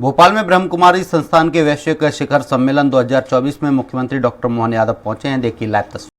भोपाल में ब्रह्म कुमारी संस्थान के वैश्विक शिखर सम्मेलन 2024 में मुख्यमंत्री डॉक्टर मोहन यादव पहुंचे हैं। देखिए लाइव तस्वीर।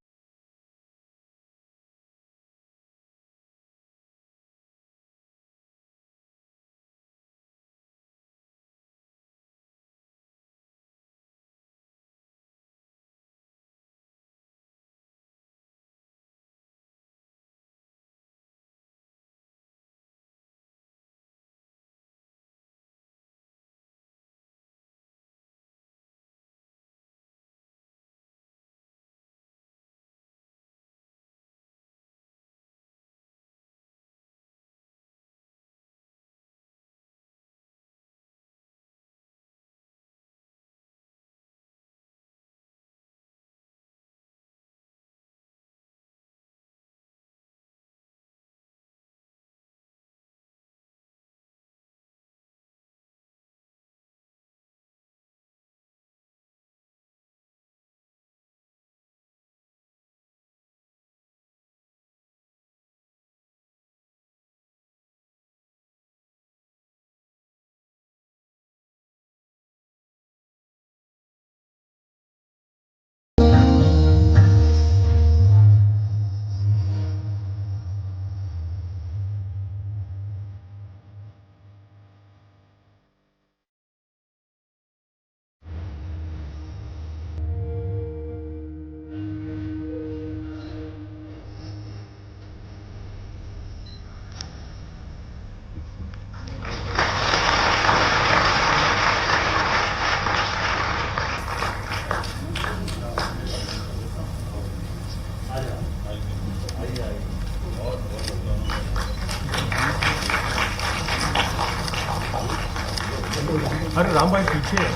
अरे राम भाई पीछे है।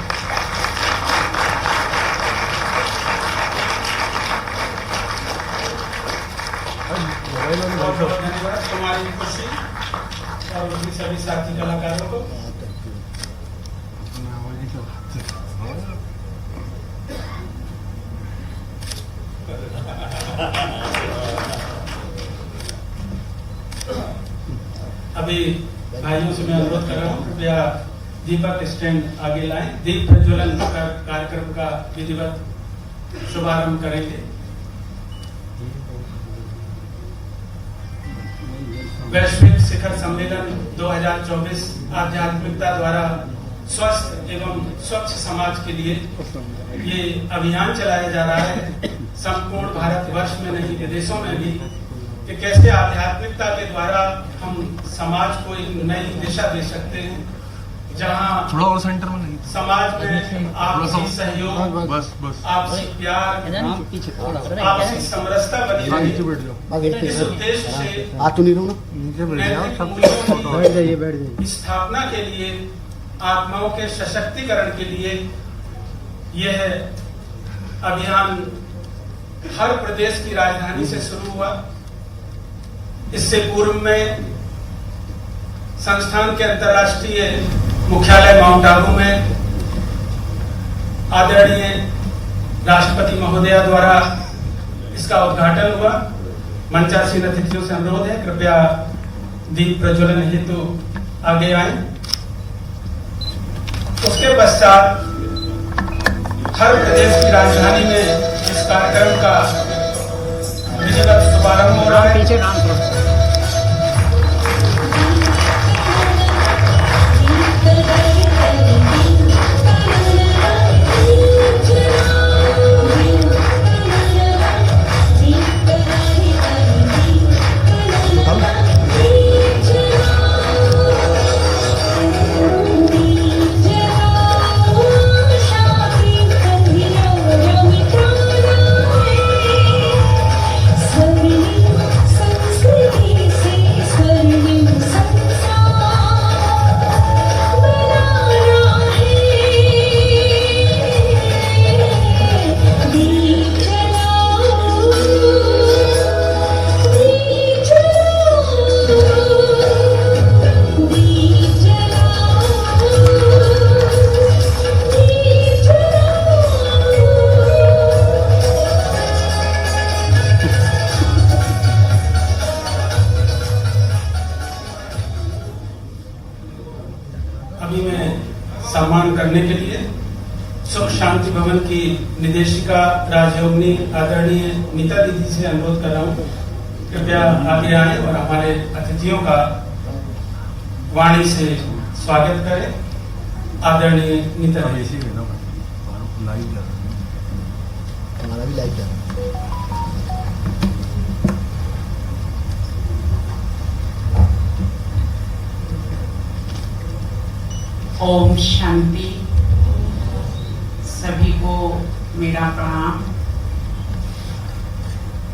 हमारी खुशी और सभी साथी कलाकारों को अभी भाइयों से मैं अनुरोध कर रहा हूँ, कृपया दीपक स्टैंड आगे लाएं। दीप प्रज्वलन कार्यक्रम का विधिवत शुभारंभ करेंगे। वैश्विक शिखर सम्मेलन 2024 आध्यात्मिकता द्वारा स्वस्थ एवं स्वच्छ समाज के लिए ये अभियान चलाया जा रहा है, संपूर्ण भारतवर्ष में नहीं विदेशों में भी, कि कैसे आध्यात्मिकता के द्वारा हम समाज को एक नई दिशा दे सकते हैं, जहां थोड़ा और सेंटर में नहीं, समाज में आपसी सहयोग, आपसी प्यार, आपसी समरसता बनी रहे। इस उद्देश्य से स्थापना के लिए, आत्माओं के सशक्तिकरण के लिए यह अभियान हर प्रदेश की राजधानी से शुरू हुआ। इससे पूर्व में संस्थान के अंतर्राष्ट्रीय मुख्यालय माउंट आबू में आदरणीय राष्ट्रपति महोदया द्वारा इसका उद्घाटन हुआ। मंचासीन अतिथियों से अनुरोध है, कृपया दीप प्रज्वलन हेतु आगे आए। उसके पश्चात हर प्रदेश की राजधानी में इस कार्यक्रम का विधिवत शुभारंभ हो रहा है। संस्कृति सम्मान करने के लिए सुख शांति भवन की निदेशिका राजयोगिनी आदरणीय नीता दीदी से अनुरोध कर रहा हूँ, कृपया आगे आए और हमारे अतिथियों का वाणी से स्वागत करें। आदरणीय नीता दीदी। हमारा भी लाइव है। ओम शांति। सभी को मेरा प्रणाम।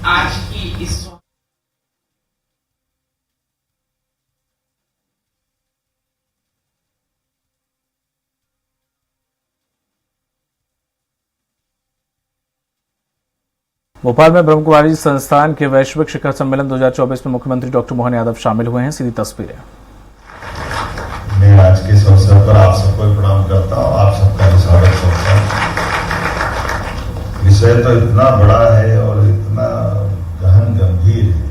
आज की इस भोपाल में ब्रह्मकुमारी संस्थान के वैश्विक शिखर सम्मेलन 2024 में मुख्यमंत्री डॉक्टर मोहन यादव शामिल हुए हैं। सीधी तस्वीरें। मैं आज के इस अवसर पर आप सबको प्रणाम करता हूं, आप सबका भी स्वागत करता हूं। विषय तो इतना बड़ा है और इतना गहन गंभीर है,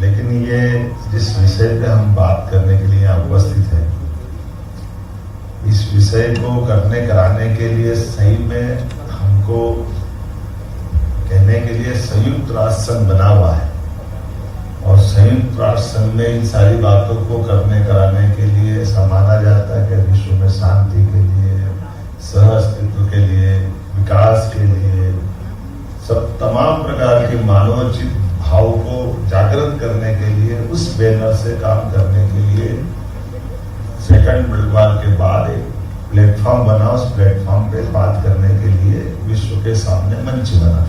लेकिन ये जिस विषय पे हम बात करने के लिए यहाँ उपस्थित है, इस विषय को करने कराने के लिए सही में हमको कहने के लिए संयुक्त राष्ट्र संघ बना हुआ है और संयुक्त राष्ट्र संघ में इन सारी बातों को करने कराने के लिए ऐसा माना जाता है कि विश्व में शांति के लिए, सह अस्तित्व के लिए, विकास के लिए, सब तमाम प्रकार के मानवोचित भाव को जागृत करने के लिए उस बैनर से काम करने के लिए सेकंड वर्ल्ड वॉर के बाद एक प्लेटफॉर्म बना। उस प्लेटफॉर्म पे बात करने के लिए विश्व के सामने मंच बना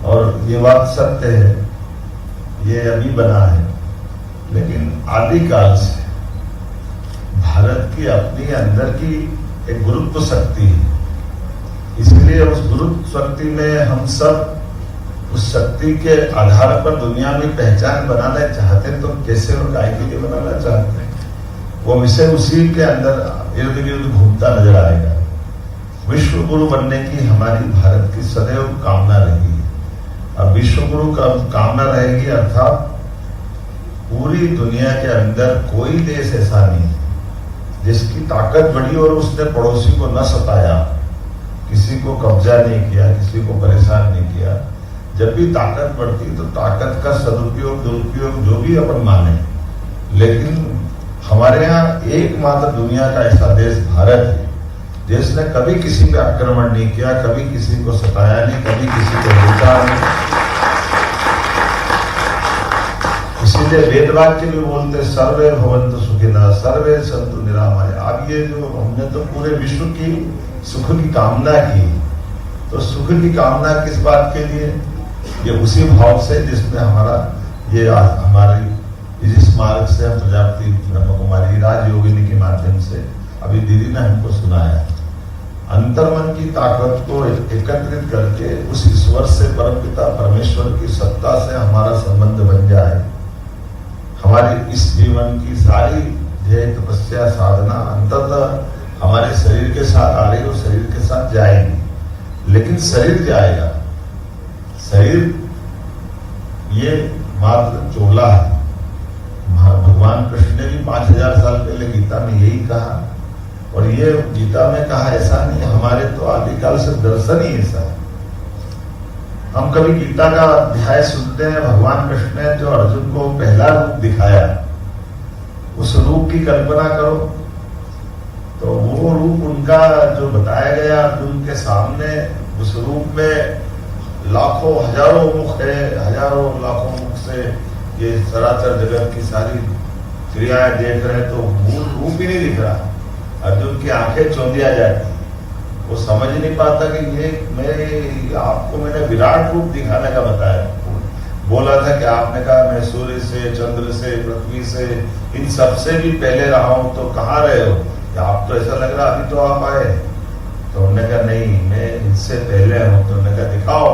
और ये बात सत्य है, ये अभी बना है, लेकिन आदिकाल से भारत की अपनी अंदर की एक गुरुत्व शक्ति है। इसलिए उस गुरुत्व शक्ति में हम सब उस शक्ति के आधार पर दुनिया में पहचान बनाना चाहते हैं, तो कैसे और काय के लिए बनाना चाहते हैं, वो विषय उसी के अंदर इर्द गिर्द घूमता नजर आएगा। विश्व गुरु बनने की हमारी भारत की सदैव कामना रही है। अब विश्व गुरु का कामना रहेगी, अर्थात पूरी दुनिया के अंदर कोई देश ऐसा नहीं जिसकी ताकत बढ़ी और उसने पड़ोसी को न सताया, किसी को कब्जा नहीं किया, किसी को परेशान नहीं किया। जब भी ताकत बढ़ती तो ताकत का सदुपयोग दुरुपयोग जो भी अपन माने, लेकिन हमारे यहाँ एकमात्र दुनिया का ऐसा देश भारत है जिसने कभी किसी पे आक्रमण नहीं किया, कभी किसी को सताया नहीं, कभी किसी को लूटा नहीं। इसीलिए वेद वाक्य भी बोलते सर्वे भवन्तु सुखिनः सर्वे सन्तु निरामय। अब ये जो हमने तो पूरे विश्व की सुख की कामना की, तो सुख की कामना किस बात के लिए? ये उसी भाव से जिसमें हमारा ये हमारी इस मार्ग से हम प्रजापति ब्रह्म कुमारी राजयोगिनी के माध्यम से अभी दीदी ने हमको सुनाया, अंतर्मन की ताकत को एकत्रित करके उस ईश्वर से, परमपिता परमेश्वर की सत्ता से हमारा संबंध बन जाए। हमारी इस जीवन की सारी ध्येय तपस्या साधना अंततः हमारे शरीर के साथ आ रही और शरीर के साथ जाएगी, लेकिन शरीर जाएगा। शरीर ये मात्र चोला है। भगवान कृष्ण ने भी 5000 साल पहले गीता में यही कहा, और ये गीता में कहा ऐसा नहीं, हमारे तो आदिकाल से दर्शन ही ऐसा है। हम कभी गीता का अध्याय सुनते हैं, भगवान कृष्ण ने जो अर्जुन को पहला रूप दिखाया, उस रूप की कल्पना करो तो वो रूप उनका जो बताया गया अर्जुन के सामने, उस रूप में लाखों हजारों मुख है, हजारों लाखों मुख से ये सरासर जगत की सारी क्रियाएं देख रहे हैं, तो मूल रूप ही नहीं दिख रहा। अर्जुन की आंखें चौंधिया जाती, वो समझ नहीं पाता कि ये आपको मैंने विराट रूप दिखाने का बताया, बोला था कि आपने कहा मैं सूर्य से, चंद्र से, पृथ्वी से, इन सब से भी पहले रहा हूं, तो कहाँ रहे हो? आप तो ऐसा लग रहा अभी तो आप आए। तो उन्होंने कहा नहीं, मैं इनसे पहले हूं। तो उन्होंने कहा दिखाओ।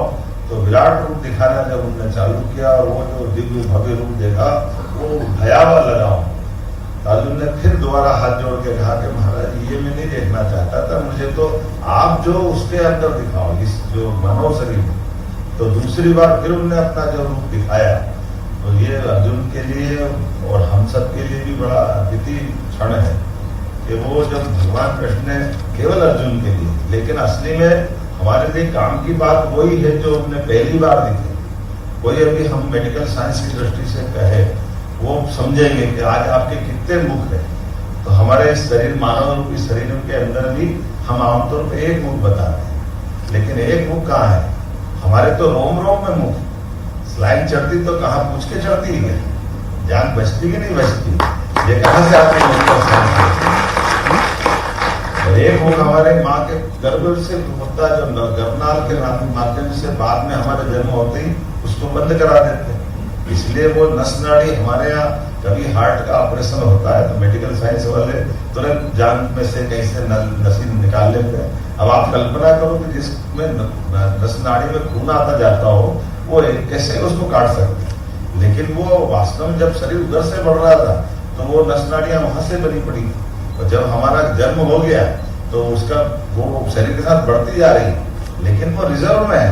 तो विराट रूप दिखाना जब उन्होंने चालू किया, वो जो दिव्य भव्य रूप देखा वो भयावह लगा। अर्जुन ने फिर दोबारा हाथ जोड़ के कहा कि महाराज ये मैं नहीं देखना चाहता था, मुझे तो आप जो उसके अंदर दिखाओ, इस जो मानव शरीर। तो दूसरी बार फिर उन्होंने अपना जो रूप दिखाया, तो ये अर्जुन के लिए और हम सब के लिए भी बड़ा अद्वितीय क्षण है। कि वो जब भगवान कृष्ण ने केवल अर्जुन के लिए, लेकिन असली में हमारे लिए काम की बात वही है जो हमने पहली बार दिखी। कोई अभी हम मेडिकल साइंस की दृष्टि से कहे, वो समझेंगे कि आज आपके कितने मुख है। तो हमारे शरीर, मानव रूपी शरीर के अंदर भी हम आमतौर पर एक मुख बताते हैं, लेकिन एक मुख कहाँ है? हमारे तो रोम रोम में मुख। स्लाइड चढ़ती तो कहाँ पूछ के चढ़ती है, जान बचती कि नहीं बचती, ये कहाँ से आपने मेडिकल साइंस? एक मुख हमारे माँ के गर्भ से होता है, जो गर्भनाल के माध्यम से बाद में हमारे जन्म होते ही उसको बंद करा देते हैं। इसलिए वो नस नाड़ी हमारे यहाँ, कभी हार्ट का ऑपरेशन होता है तो मेडिकल साइंस वाले तुरंत जान में से कहीं से नसी निकाल लेते हैं। अब आप कल्पना करो कि जिसमें नस नाड़ी में खून आता जाता हो, वो कैसे उसको काट सकते हैं? लेकिन वो वास्तव में जब शरीर उधर से बढ़ रहा था तो वो नस नाड़ियां वहां से बनी पड़ी, और जब हमारा जन्म हो गया तो उसका वो शरीर के साथ बढ़ती जा रही, लेकिन वो रिजर्व में है,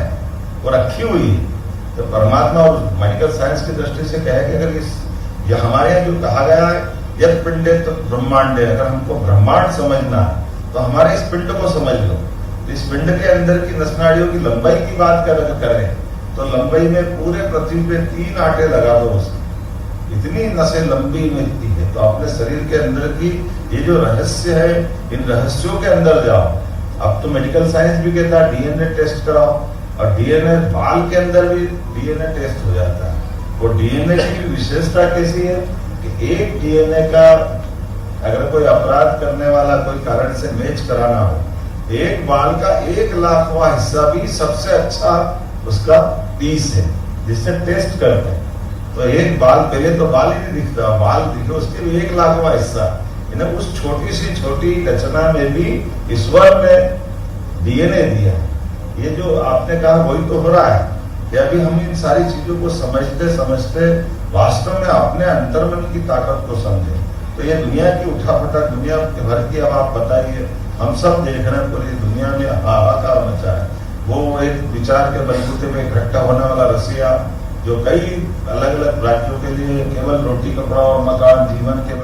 वो रखी हुई है। तो परमात्मा और मेडिकल साइंस की दृष्टि से कहे कि अगर ये हमारे यहाँ जो कहा गया है, यद पिंडे तो ब्रह्मांडे, अगर हमको ब्रह्मांड समझना है तो हमारे इस पिंड को समझ लो। इस पिंड के अंदर की नस नाड़ियों की लंबाई की बात करें तो लंबाई में पूरे पृथ्वी पे 3 आटे लगा दो उसकी, इतनी नसें लंबी में इतनी है। तो अपने शरीर के अंदर की ये जो रहस्य है, इन रहस्यों के अंदर जाओ। अब तो मेडिकल साइंस भी कहता है डीएनए टेस्ट कराओ, और डीएनए बाल के अंदर भी डीएनए टेस्ट हो जाता है। वो डीएनए की विशेषता कैसी है कि एक डीएनए का अगर कोई अपराध करने वाला कोई कारण से मैच कराना हो, एक बाल का 1,00,000वां हिस्सा भी सबसे अच्छा उसका पीस है, जिससे टेस्ट करते हैं। तो एक बाल, पहले तो बाल ही नहीं दिखता, बाल दिखे उसके भी 1,00,000वां हिस्सा, इन्हें उस छोटी सी छोटी रचना में भी ईश्वर ने डीएनए दिया। ये जो आपने कहा वही तो हो रहा है कि अभी हम इन सारी चीजों को समझते समझते वास्तव में अपने अंतर्मन की ताकत को समझे। तो ये दुनिया की उठापटक, दुनिया भर की, अब आप बताइए, हम सब देख रहे हैं पूरी दुनिया में हाहाकार मचा है। वो एक विचार के बलबूते में इकट्ठा होने वाला रसिया, जो कई अलग अलग राज्यों के लिए केवल रोटी, कपड़ा और मकान, जीवन के